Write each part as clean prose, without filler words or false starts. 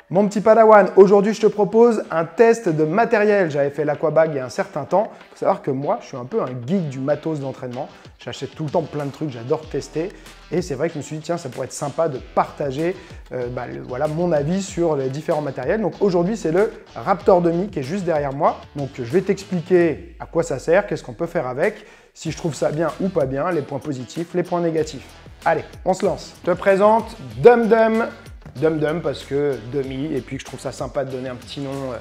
Mon petit padawan, aujourd'hui je te propose un test de matériel. J'avais fait l'aquabag il y a un certain temps. Il faut savoir que moi, je suis un peu un geek du matos d'entraînement. J'achète tout le temps plein de trucs, j'adore tester. Et c'est vrai que je me suis dit, tiens, ça pourrait être sympa de partager voilà, mon avis sur les différents matériels. Donc aujourd'hui, c'est le Raptor Dummy qui est juste derrière moi. Donc je vais t'expliquer à quoi ça sert, qu'est-ce qu'on peut faire avec, si je trouve ça bien ou pas bien, les points positifs, les points négatifs. Allez, on se lance. Je te présente Dum Dum. Dum Dum parce que Dummy, et puis que je trouve ça sympa de donner un petit nom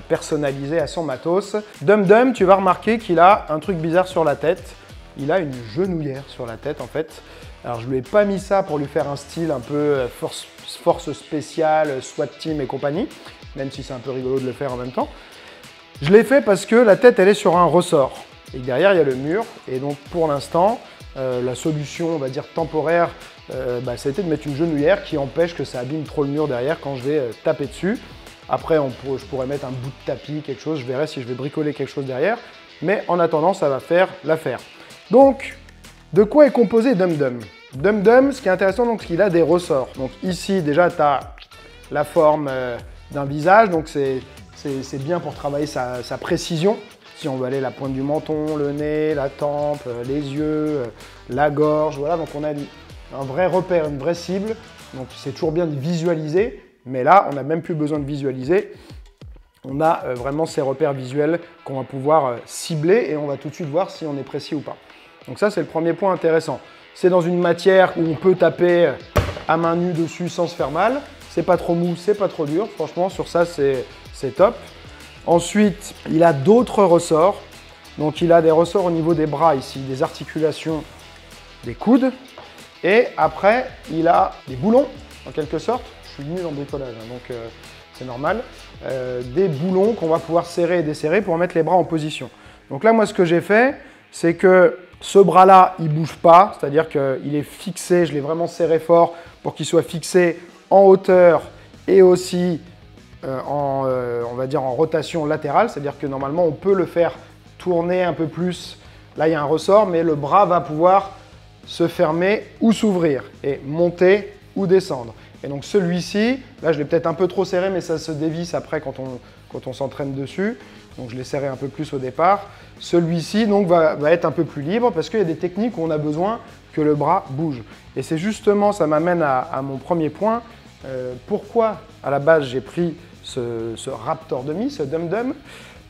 personnalisé à son matos. Dum Dum, tu vas remarquer qu'il a un truc bizarre sur la tête. Il a une genouillère sur la tête en fait. Alors je lui ai pas mis ça pour lui faire un style un peu force spéciale, SWAT team et compagnie, même si c'est un peu rigolo de le faire en même temps. Je l'ai fait parce que la tête elle est sur un ressort et derrière il y a le mur, et donc pour l'instant la solution on va dire temporaire ça a été de mettre une genouillère qui empêche que ça abîme trop le mur derrière quand je vais taper dessus. Après je pourrais mettre un bout de tapis, quelque chose, je verrai si je vais bricoler quelque chose derrière, mais en attendant ça va faire l'affaire. Donc de quoi est composé Dum Dum? Dum Dum, ce qui est intéressant, c'est qu'il a des ressorts. Donc ici, déjà, tu as la forme d'un visage, donc c'est bien pour travailler sa précision. Si on veut aller la pointe du menton, le nez, la tempe, les yeux, la gorge, voilà. Donc on a un vrai repère, une vraie cible. Donc c'est toujours bien de visualiser, mais là, on n'a même plus besoin de visualiser. On a vraiment ces repères visuels qu'on va pouvoir cibler et on va tout de suite voir si on est précis ou pas. Donc ça, c'est le premier point intéressant. C'est dans une matière où on peut taper à main nue dessus sans se faire mal. C'est pas trop mou, c'est pas trop dur. Franchement, sur ça, c'est top. Ensuite, il a d'autres ressorts. Donc, il a des ressorts au niveau des bras ici, des articulations des coudes. Et après, il a des boulons, en quelque sorte. Je suis nul en bricolage, hein, donc c'est normal. Des boulons qu'on va pouvoir serrer et desserrer pour mettre les bras en position. Donc là, moi, ce que j'ai fait, c'est que ce bras-là, il ne bouge pas, c'est-à-dire qu'il est fixé, je l'ai vraiment serré fort pour qu'il soit fixé en hauteur et aussi on va dire en rotation latérale, c'est-à-dire que normalement on peut le faire tourner un peu plus. Là, il y a un ressort, mais le bras va pouvoir se fermer ou s'ouvrir et monter ou descendre. Et donc celui-ci, là je l'ai peut-être un peu trop serré, mais ça se dévisse après quand on s'entraîne dessus. Donc je l'ai serré un peu plus au départ. Celui-ci donc va être un peu plus libre parce qu'il y a des techniques où on a besoin que le bras bouge. Et c'est justement, ça m'amène à mon premier point. Pourquoi à la base j'ai pris ce Raptor Dummy, ce Dum Dum?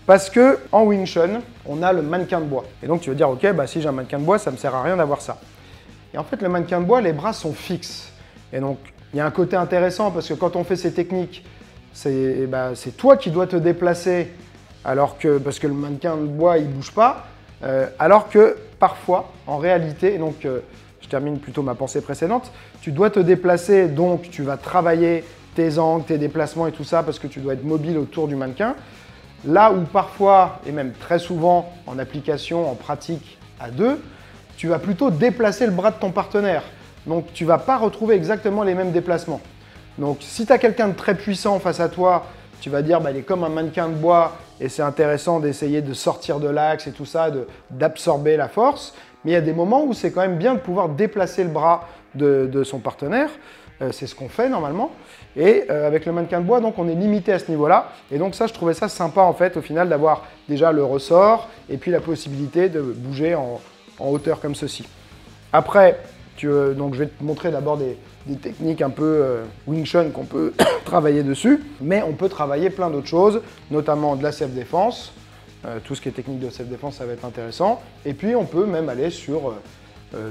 Parce que en Wing Chun, on a le mannequin de bois. Et donc tu veux dire, ok, si j'ai un mannequin de bois, ça ne me sert à rien d'avoir ça. Et en fait, le mannequin de bois, les bras sont fixes. Et donc il y a un côté intéressant parce que quand on fait ces techniques, c'est toi qui dois te déplacer parce que le mannequin de bois, il ne bouge pas, alors que parfois, en réalité, et donc je termine plutôt ma pensée précédente, tu dois te déplacer, donc tu vas travailler tes angles, tes déplacements et tout ça, parce que tu dois être mobile autour du mannequin. Là où parfois, et même très souvent en application, en pratique à deux, tu vas plutôt déplacer le bras de ton partenaire. Donc tu ne vas pas retrouver exactement les mêmes déplacements. Donc si tu as quelqu'un de très puissant face à toi, tu vas dire il est comme un mannequin de bois et c'est intéressant d'essayer de sortir de l'axe et tout ça, d'absorber la force. Mais il y a des moments où c'est quand même bien de pouvoir déplacer le bras de son partenaire. C'est ce qu'on fait normalement. Et avec le mannequin de bois, donc on est limité à ce niveau-là. Et donc ça, je trouvais ça sympa en fait au final d'avoir déjà le ressort et puis la possibilité de bouger en hauteur comme ceci. Après, donc je vais te montrer d'abord des techniques un peu Wing Chun qu'on peut travailler dessus, mais on peut travailler plein d'autres choses, notamment de la self-défense. Tout ce qui est technique de self-défense, ça va être intéressant. Et puis on peut même aller sur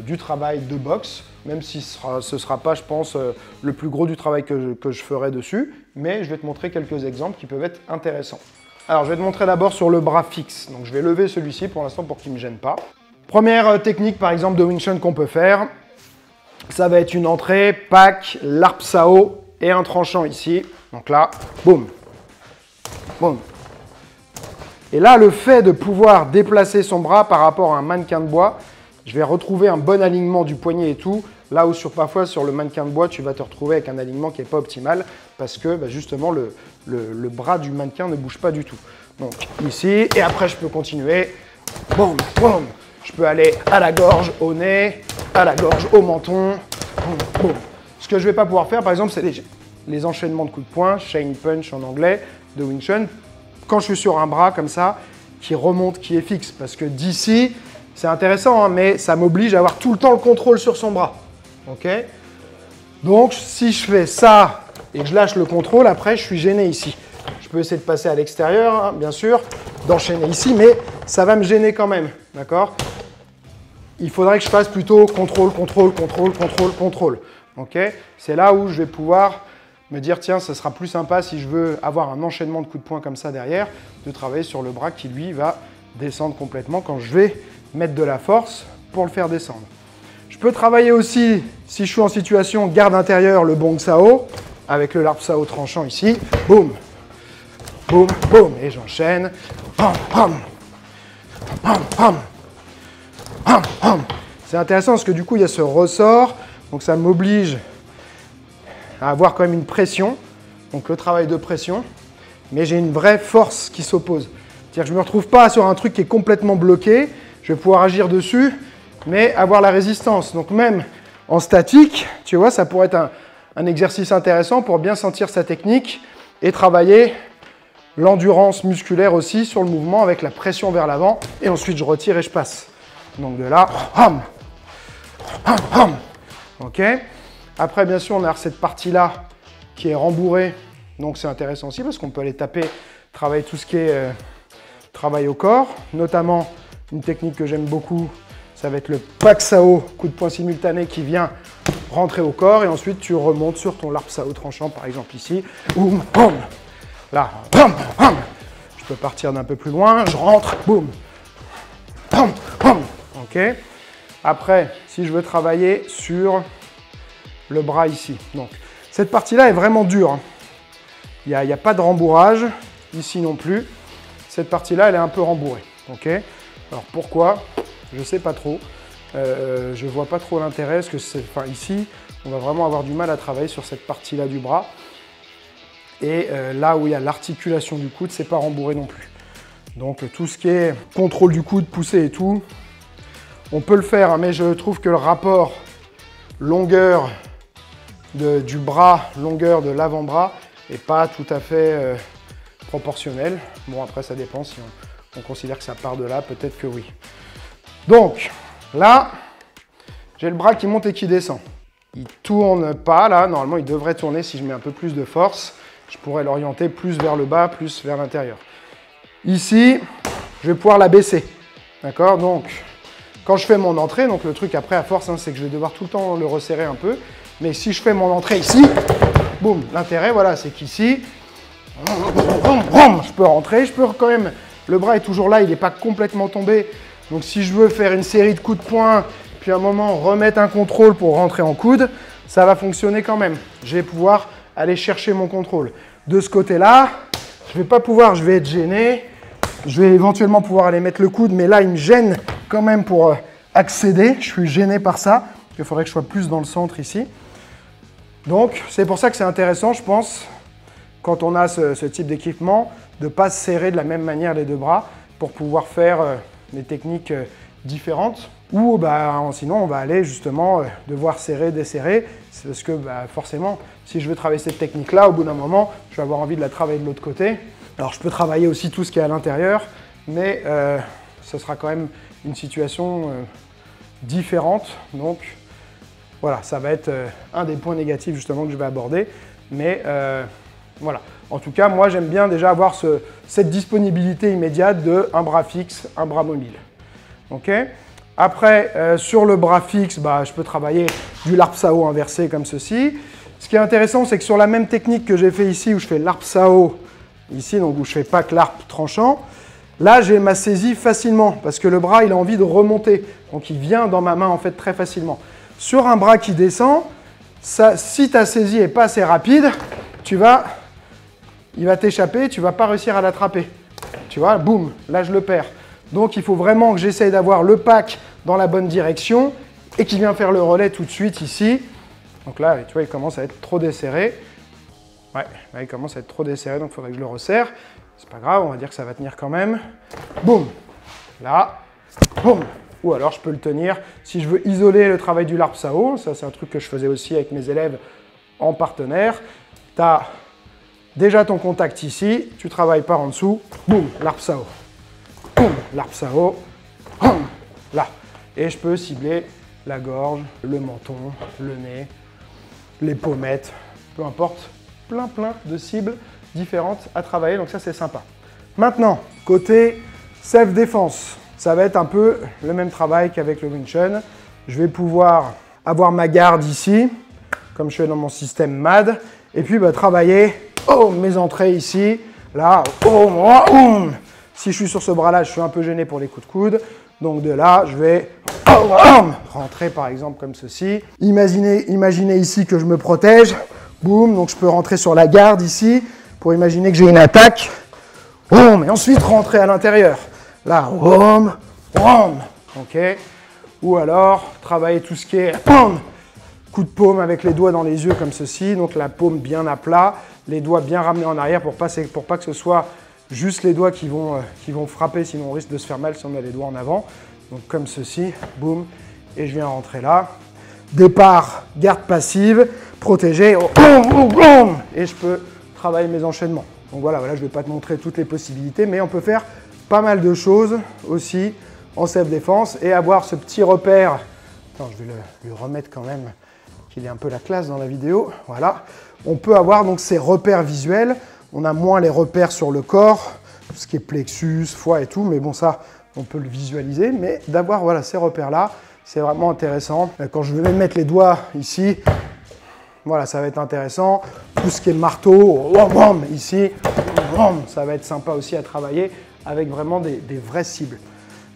du travail de boxe, même si ce ne sera pas, je pense, le plus gros du travail que je ferai dessus, mais je vais te montrer quelques exemples qui peuvent être intéressants. Alors je vais te montrer d'abord sur le bras fixe. Donc je vais lever celui-ci pour l'instant pour qu'il ne me gêne pas. Première technique par exemple de Wing Chun qu'on peut faire, ça va être une entrée, pack, l'arp sao et un tranchant ici. Donc là, boum, boum. Et là, le fait de pouvoir déplacer son bras par rapport à un mannequin de bois, je vais retrouver un bon alignement du poignet et tout. Là où parfois sur le mannequin de bois, tu vas te retrouver avec un alignement qui n'est pas optimal parce que justement le bras du mannequin ne bouge pas du tout. Donc ici, et après je peux continuer. Boum, boum. Je peux aller à la gorge, au nez, à la gorge, au menton. Boum, boum. Ce que je ne vais pas pouvoir faire, par exemple, c'est les enchaînements de coups de poing, chain punch en anglais, de Wing Chun, quand je suis sur un bras comme ça, qui remonte, qui est fixe. Parce que d'ici, c'est intéressant, hein, mais ça m'oblige à avoir tout le temps le contrôle sur son bras. Ok? Donc, si je fais ça et que je lâche le contrôle, après, je suis gêné ici. Je peux essayer de passer à l'extérieur, hein, bien sûr, d'enchaîner ici, mais ça va me gêner quand même. D'accord? Il faudrait que je fasse plutôt contrôle, contrôle, contrôle, contrôle, contrôle. Ok? C'est là où je vais pouvoir me dire, tiens, ça sera plus sympa si je veux avoir un enchaînement de coups de poing comme ça derrière, de travailler sur le bras qui, lui, va descendre complètement quand je vais mettre de la force pour le faire descendre. Je peux travailler aussi, si je suis en situation garde intérieure, le Bong Sao, avec le Larp Sao tranchant ici. Boum, boum, boum, et j'enchaîne. Pam, pam, pam, pam, pam, pam. C'est intéressant parce que du coup, il y a ce ressort, donc ça m'oblige à avoir quand même une pression, donc le travail de pression, mais j'ai une vraie force qui s'oppose. C'est-à-dire que je ne me retrouve pas sur un truc qui est complètement bloqué, je vais pouvoir agir dessus, mais avoir la résistance. Donc même en statique, tu vois, ça pourrait être un exercice intéressant pour bien sentir sa technique et travailler l'endurance musculaire aussi sur le mouvement avec la pression vers l'avant, et ensuite je retire et je passe. Donc de là, hum, hum, hum. Ok. Après, bien sûr, on a cette partie-là qui est rembourrée, donc c'est intéressant aussi parce qu'on peut aller taper, travailler tout ce qui est travail au corps, notamment une technique que j'aime beaucoup, ça va être le Pak Sao, coup de poing simultané qui vient rentrer au corps et ensuite tu remontes sur ton Larp Sao tranchant, par exemple ici, boum, boum, là, boum, boum. Je peux partir d'un peu plus loin, je rentre, boum, boum, boum, ok. Après, si je veux travailler sur le bras ici. Donc, cette partie-là est vraiment dure. Hein. Il n'y a pas de rembourrage, ici non plus. Cette partie-là, elle est un peu rembourrée. Okay. Alors, pourquoi? Je ne sais pas trop. Je ne vois pas trop l'intérêt, parce que ici, on va vraiment avoir du mal à travailler sur cette partie-là du bras. Et là où il y a l'articulation du coude, ce n'est pas rembourré non plus. Donc, tout ce qui est contrôle du coude, poussée et tout, on peut le faire, hein, mais je trouve que le rapport longueur du bras, longueur de l'avant-bras n'est pas tout à fait proportionnel. Bon, après, ça dépend si on considère que ça part de là, peut-être que oui. Donc, là, j'ai le bras qui monte et qui descend. Il ne tourne pas, là. Normalement, il devrait tourner si je mets un peu plus de force. Je pourrais l'orienter plus vers le bas, plus vers l'intérieur. Ici, je vais pouvoir la baisser. D'accord? Donc, quand je fais mon entrée, donc le truc après, à force, hein, c'est que je vais devoir tout le temps le resserrer un peu. Mais si je fais mon entrée ici, boum, l'intérêt, voilà, c'est qu'ici, je peux rentrer, je peux quand même, le bras est toujours là, il n'est pas complètement tombé. Donc si je veux faire une série de coups de poing, puis à un moment remettre un contrôle pour rentrer en coude, ça va fonctionner quand même. Je vais pouvoir aller chercher mon contrôle. De ce côté-là, je ne vais pas pouvoir, je vais être gêné. Je vais éventuellement pouvoir aller mettre le coude, mais là, il me gêne quand même pour accéder. Je suis gêné par ça. Il faudrait que je sois plus dans le centre ici. Donc, c'est pour ça que c'est intéressant, je pense, quand on a ce type d'équipement, de ne pas serrer de la même manière les deux bras pour pouvoir faire des techniques différentes. Ou sinon, on va aller justement devoir serrer, desserrer. C'est parce que forcément, si je veux travailler cette technique-là, au bout d'un moment, je vais avoir envie de la travailler de l'autre côté. Alors, je peux travailler aussi tout ce qui est à l'intérieur, mais ce sera quand même une situation différente. Donc, voilà, ça va être un des points négatifs justement que je vais aborder. Mais voilà, en tout cas, moi j'aime bien déjà avoir cette disponibilité immédiate de un bras fixe, un bras mobile. Ok. Après, sur le bras fixe, je peux travailler du Larp Sao inversé comme ceci. Ce qui est intéressant, c'est que sur la même technique que j'ai fait ici, où je fais Larp Sao, ici, donc où je fais Pak Larp tranchant, là j'ai ma saisie facilement, parce que le bras il a envie de remonter. Donc il vient dans ma main en fait très facilement. Sur un bras qui descend, si ta saisie n'est pas assez rapide, il va t'échapper, tu ne vas pas réussir à l'attraper. Tu vois, boum, là je le perds. Donc il faut vraiment que j'essaye d'avoir le pack dans la bonne direction et qu'il vient faire le relais tout de suite ici. Donc là, tu vois, il commence à être trop desserré. Ouais, là il commence à être trop desserré, donc il faudrait que je le resserre. C'est pas grave, on va dire que ça va tenir quand même. Boum, là, boum. Ou alors je peux le tenir, si je veux isoler le travail du Larp Sao, ça c'est un truc que je faisais aussi avec mes élèves en partenaire, tu as déjà ton contact ici, tu travailles par en dessous, boum, l'arp sao. Boum, l'arp sao. Boum, là. Et je peux cibler la gorge, le menton, le nez, les pommettes, peu importe, plein de cibles différentes à travailler, donc ça c'est sympa. Maintenant, côté self-défense, ça va être un peu le même travail qu'avec le Wing Chun. Je vais pouvoir avoir ma garde ici, comme je suis dans mon système MAD, et puis travailler mes entrées ici, là, si je suis sur ce bras-là, je suis un peu gêné pour les coups de coude, donc de là, je vais rentrer par exemple comme ceci. Imaginez ici que je me protège, boum, donc je peux rentrer sur la garde ici, pour imaginer que j'ai une attaque, et ensuite rentrer à l'intérieur, là, ok, ou alors travailler tout ce qui est coup de paume avec les doigts dans les yeux comme ceci, donc la paume bien à plat, les doigts bien ramenés en arrière pour pas que ce soit juste les doigts qui vont frapper, sinon on risque de se faire mal si on met les doigts en avant. Donc comme ceci, boum, et je viens rentrer là. Départ, garde passive, protégé, et je peux travailler mes enchaînements. Donc voilà, je ne vais pas te montrer toutes les possibilités, mais on peut faire pas mal de choses aussi en self-défense et avoir ce petit repère. Attends, je vais lui remettre quand même qu'il ait un peu la classe dans la vidéo. Voilà. On peut avoir donc ces repères visuels. On a moins les repères sur le corps, tout ce qui est plexus, foie et tout, mais bon, ça, on peut le visualiser. Mais d'avoir ces repères-là, c'est vraiment intéressant. Quand je vais même mettre les doigts ici, voilà, ça va être intéressant. Tout ce qui est marteau, ici, ça va être sympa aussi à travailler avec vraiment des vraies cibles.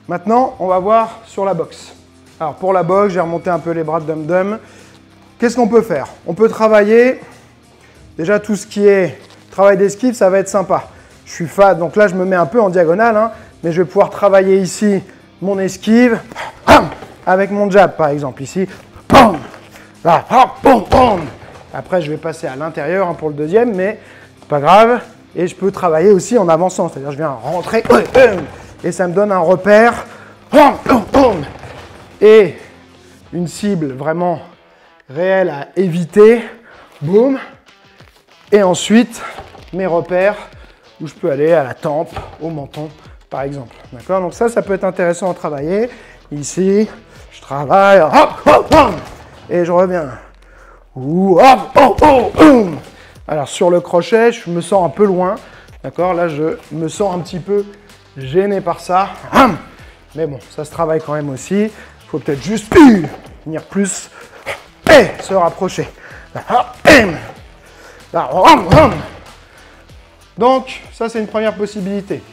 Maintenant, on va voir sur la boxe. Alors pour la boxe, j'ai remonté un peu les bras de dum-dum. Qu'est-ce qu'on peut faire? On peut travailler, déjà tout ce qui est travail d'esquive, ça va être sympa. Je suis fat, donc là je me mets un peu en diagonale, mais je vais pouvoir travailler ici mon esquive, avec mon jab par exemple, ici. Là, après je vais passer à l'intérieur pour le deuxième, mais c'est pas grave. Et je peux travailler aussi en avançant, c'est-à-dire je viens rentrer, et ça me donne un repère, et une cible vraiment réelle à éviter, boum, et ensuite mes repères où je peux aller à la tempe, au menton par exemple, d'accord? Donc ça peut être intéressant à travailler. Ici, je travaille, et je reviens, alors sur le crochet, je me sens un peu loin, d'accord? Là, je me sens un petit peu gêné par ça, mais bon, ça se travaille quand même aussi. Il faut peut-être juste venir plus et se rapprocher. Donc, ça, c'est une première possibilité.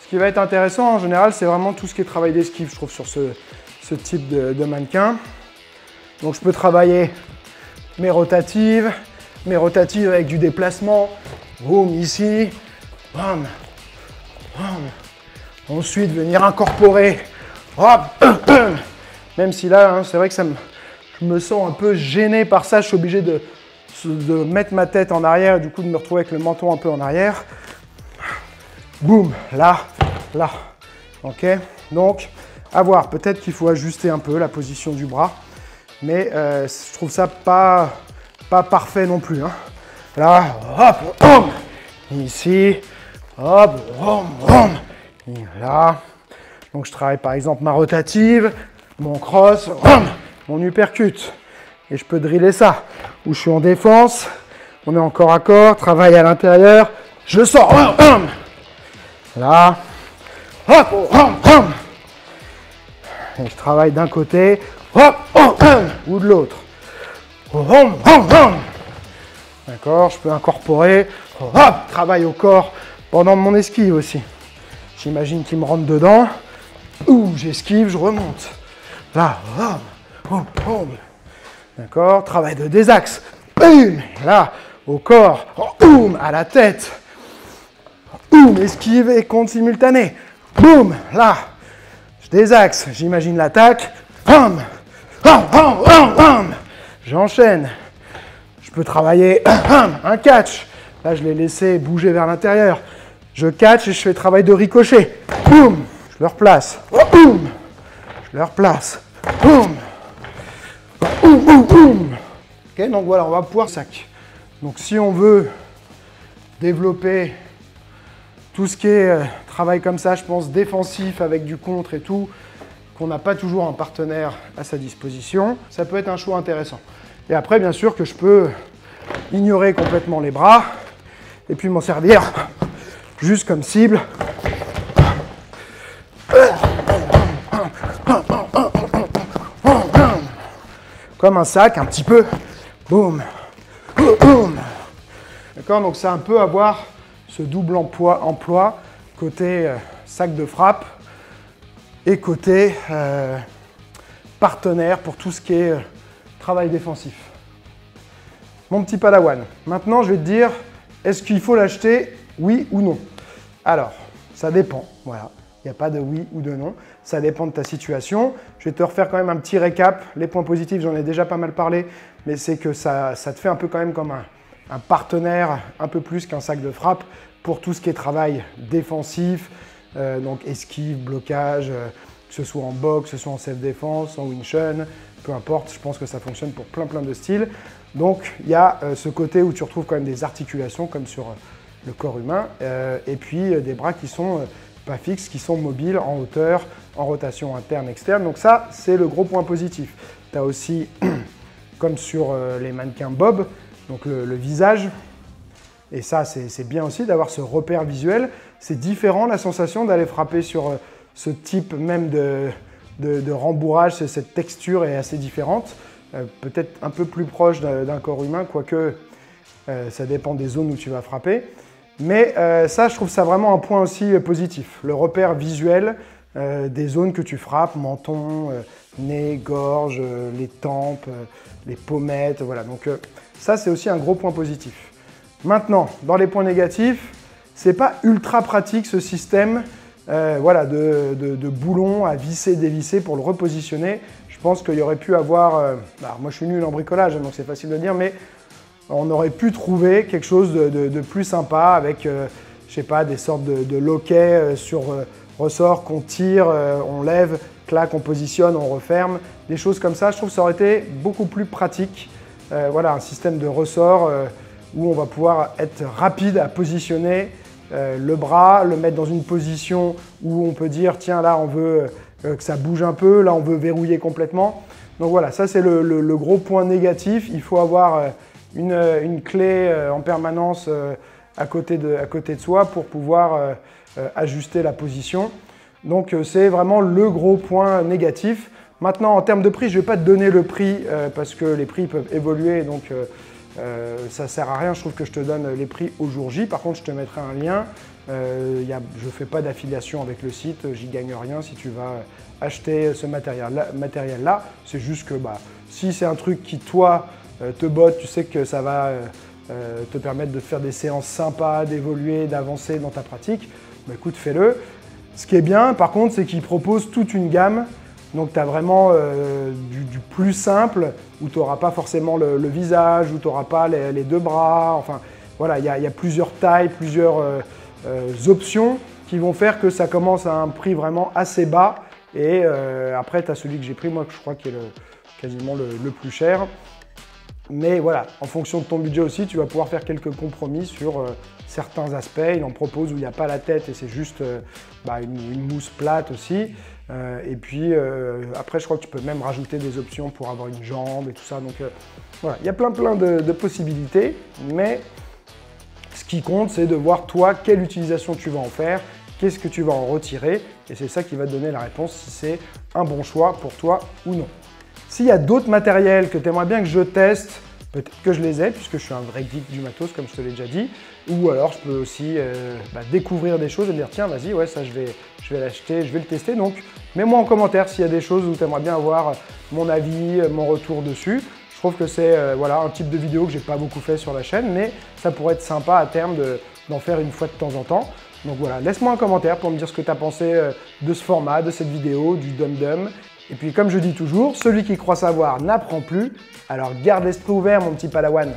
Ce qui va être intéressant, en général, c'est vraiment tout ce qui est travail d'esquive, je trouve, sur ce type de mannequin. Donc, je peux travailler mes rotatives avec du déplacement. Boum, ici. Bam, bam. Ensuite, venir incorporer. Hop, même si là, c'est vrai que je me sens un peu gêné par ça. Je suis obligé de mettre ma tête en arrière et du coup de me retrouver avec le menton un peu en arrière. Boum, là. Ok, donc à voir. Peut-être qu'il faut ajuster un peu la position du bras, mais je trouve ça pas parfait non plus. Là, hop, ici, hop, là. Donc je travaille par exemple ma rotative, mon cross, mon uppercut. Et je peux driller ça. Où je suis en défense, on est en corps à corps, travail à l'intérieur, je sors. Là. Et je travaille d'un côté, ou de l'autre. D'accord, je peux incorporer, travail au corps pendant mon esquive aussi. J'imagine qu'il me rentre dedans. J'esquive, je remonte. Là, d'accord, travail de désaxe. Là, au corps, à la tête. Esquive et compte simultané. Boum, là, je désaxe, j'imagine l'attaque. J'enchaîne. Je peux travailler un catch. Là, je l'ai laissé bouger vers l'intérieur. Je catch et je fais travail de ricochet. Boum, je le replace. Boum, je le replace. Boum. Ok, donc voilà, on va pouvoir sac. Donc si on veut développer tout ce qui est travail comme ça, je pense défensif avec du contre et tout, qu'on n'a pas toujours un partenaire à sa disposition, ça peut être un choix intéressant. Et après, bien sûr, que je peux ignorer complètement les bras et puis m'en servir juste comme cible. Comme un sac, un petit peu. Boum, boum. D'accord, donc ça un peu avoir ce double emploi côté sac de frappe et côté partenaire pour tout ce qui est travail défensif. Mon petit padawan, maintenant je vais te dire, est-ce qu'il faut l'acheter, oui ou non? Alors, ça dépend, voilà. Il n'y a pas de oui ou de non, ça dépend de ta situation. Je vais te refaire quand même un petit récap. Les points positifs, j'en ai déjà pas mal parlé, mais c'est que ça te fait un peu quand même comme un partenaire, un peu plus qu'un sac de frappe pour tout ce qui est travail défensif, donc esquive, blocage, que ce soit en boxe, que ce soit en self-défense, en Wing Chun, peu importe, je pense que ça fonctionne pour plein de styles. Donc il y a ce côté où tu retrouves quand même des articulations comme sur le corps humain, et puis des bras qui sont pas fixes, qui sont mobiles en hauteur, en rotation interne, externe. Donc ça, c'est le gros point positif. Tu as aussi, comme sur les mannequins Bob, donc le visage. Et ça, c'est bien aussi d'avoir ce repère visuel. C'est différent la sensation d'aller frapper sur ce type même de rembourrage. Cette texture est assez différente. Peut-être un peu plus proche d'un corps humain, quoique ça dépend des zones où tu vas frapper. Mais ça, je trouve ça vraiment un point aussi positif. Le repère visuel des zones que tu frappes, menton, nez, gorge, les tempes, les pommettes, voilà. Donc ça, c'est aussi un gros point positif. Maintenant, dans les points négatifs, c'est pas ultra pratique ce système voilà, de boulons à visser, dévisser pour le repositionner. Je pense qu'il y aurait pu avoir... alors moi, je suis nul en bricolage, donc c'est facile de dire, mais on aurait pu trouver quelque chose de plus sympa avec, je sais pas, des sortes de loquets sur ressort qu'on tire, on lève, clac, on positionne, on referme. Des choses comme ça, je trouve que ça aurait été beaucoup plus pratique. Voilà, un système de ressort où on va pouvoir être rapide à positionner le bras, le mettre dans une position où on peut dire, tiens, là, on veut que ça bouge un peu, là, on veut verrouiller complètement. Donc voilà, ça, c'est le gros point négatif. Il faut avoir... une clé en permanence à côté de soi pour pouvoir ajuster la position. Donc c'est vraiment le gros point négatif. Maintenant, en termes de prix, je ne vais pas te donner le prix parce que les prix peuvent évoluer, donc ça ne sert à rien. Je trouve que je te donne les prix au jour J. Par contre, je te mettrai un lien. Je ne fais pas d'affiliation avec le site, j'y gagne rien si tu vas acheter ce matériel-là. C'est juste que si c'est un truc qui, toi, te botte, tu sais que ça va te permettre de faire des séances sympas, d'évoluer, d'avancer dans ta pratique, écoute, fais-le. Ce qui est bien, par contre, c'est qu'il propose toute une gamme. Donc, tu as vraiment du plus simple, où tu n'auras pas forcément le visage, où tu n'auras pas les deux bras. Enfin, voilà, il y a plusieurs tailles, plusieurs options qui vont faire que ça commence à un prix vraiment assez bas. Et après, tu as celui que j'ai pris, moi, que je crois qui est quasiment le plus cher. Mais voilà, en fonction de ton budget aussi, tu vas pouvoir faire quelques compromis sur certains aspects. Il en propose où il n'y a pas la tête et c'est juste une mousse plate aussi. Et puis après, je crois que tu peux même rajouter des options pour avoir une jambe et tout ça. Donc voilà, il y a plein de possibilités. Mais ce qui compte, c'est de voir toi, quelle utilisation tu vas en faire, qu'est-ce que tu vas en retirer. Et c'est ça qui va te donner la réponse si c'est un bon choix pour toi ou non. S'il y a d'autres matériels que tu aimerais bien que je teste, peut-être que je les ai, puisque je suis un vrai geek du matos, comme je te l'ai déjà dit. Ou alors, je peux aussi découvrir des choses et me dire, tiens, vas-y, ouais, ça, je vais l'acheter, je vais le tester. Donc, mets-moi en commentaire s'il y a des choses où tu aimerais bien avoir mon avis, mon retour dessus. Je trouve que c'est voilà, un type de vidéo que j'ai pas beaucoup fait sur la chaîne, mais ça pourrait être sympa à terme d'en faire une fois de temps en temps. Donc voilà, laisse-moi un commentaire pour me dire ce que tu as pensé de ce format, de cette vidéo, du dum-dum. Et puis comme je dis toujours, celui qui croit savoir n'apprend plus, alors garde l'esprit ouvert mon petit padawan.